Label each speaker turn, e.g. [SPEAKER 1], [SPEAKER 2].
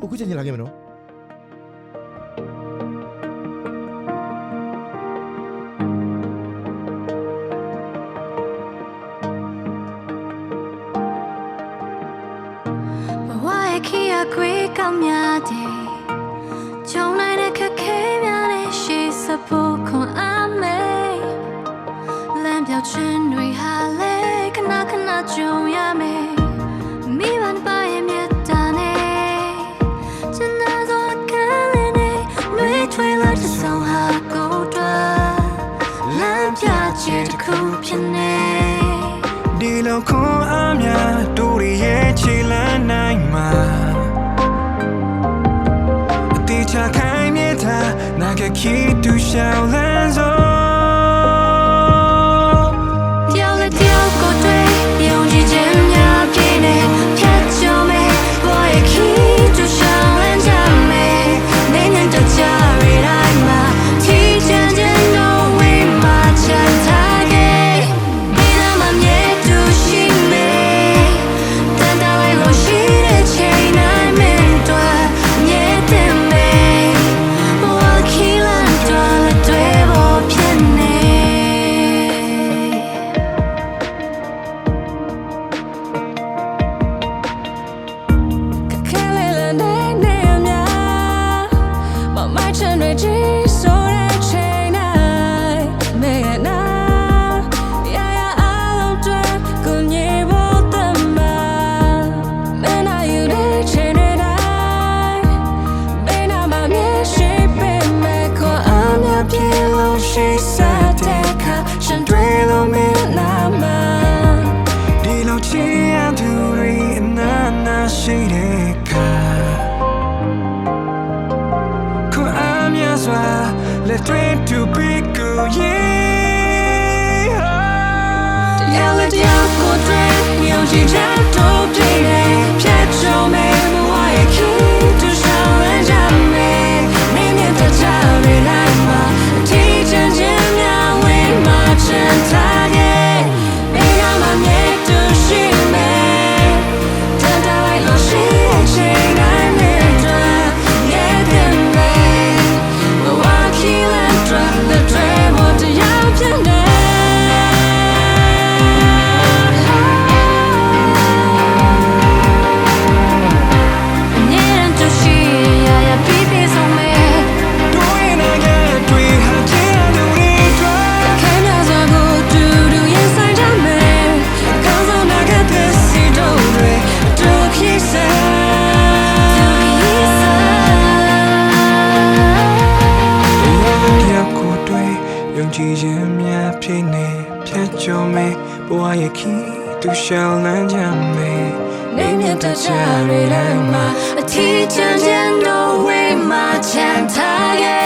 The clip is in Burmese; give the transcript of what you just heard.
[SPEAKER 1] အခုချက်ချင်းလာခဲ့မယ်နော်
[SPEAKER 2] ခွေကောင်းများတယ်ဂျုံနိုင်တဲ့ခက်ခဲများတဲ့ရှေ့စဖို့ခွန်အားမေးလမ်းပြောင်းခြင်းတွေဟာလေခဏခဏကြုံရမယ်မိဘပါရဲ့မြတ်တာနဲ့ကျန်တဲ့သောကလေးနဲ့လွေထွေးလိုက်တဲ့ဆောင်ဟာကိုယ်တော်လမ်းပြခြင်းတစ်ခုဖြစ်နေ
[SPEAKER 3] ဒီလိုခွန်အားများတို့ရဲ့ခြေလမ်းနိုင်မှာချခိုင်မြတာနာကခီတူရှောင်းလန်းစော
[SPEAKER 2] တယောက်နဲ့တယောက်ကိုတွေ့ယုံကြည်ခြင်းများပြည့်နေဖြတ်ကျော်မယ်ဘောရဲ့ခီတူရှောင်းလန်းကြမယ်နေနဲ့တကြရတိုင်းမှာချီချမ်းခြင်းတို့ဝေးမှာချမ်းသာခဲ့ဒီနာမမြဲတူရှိမယ်တန်တာလေးလို့ရှိတဲ့ချိန်တိုင်းမင်းတို့မြဲတဲ့
[SPEAKER 3] Let's dream to be good, yeah.
[SPEAKER 2] Yeah, let's go dream. You see, just don't dream it. Just show me what you keep to show and jam me. Name it the child in my teaching gym. Now we march and target. Big I'm a need to see me. Don't I love she chain I'm in drag. Yeah, then me. The dream of the young today. Need to see ya babies on me.
[SPEAKER 3] Doing again, we have to do it right.
[SPEAKER 2] Can I go to do inside of me? Cause I'm not get this see don't we do kiss
[SPEAKER 3] ကြည်ခြင်းများဖြစ်နေဖြတ်ကျော်မယ်ဘဝရဲ့ခီးသူရှောင်းလန်းကြမယ်
[SPEAKER 2] နေမြတ်တချရတိုင်းမှာအထီးချမ်းချမ်းတို့ဝေးမှာချမ်းသာရဲ့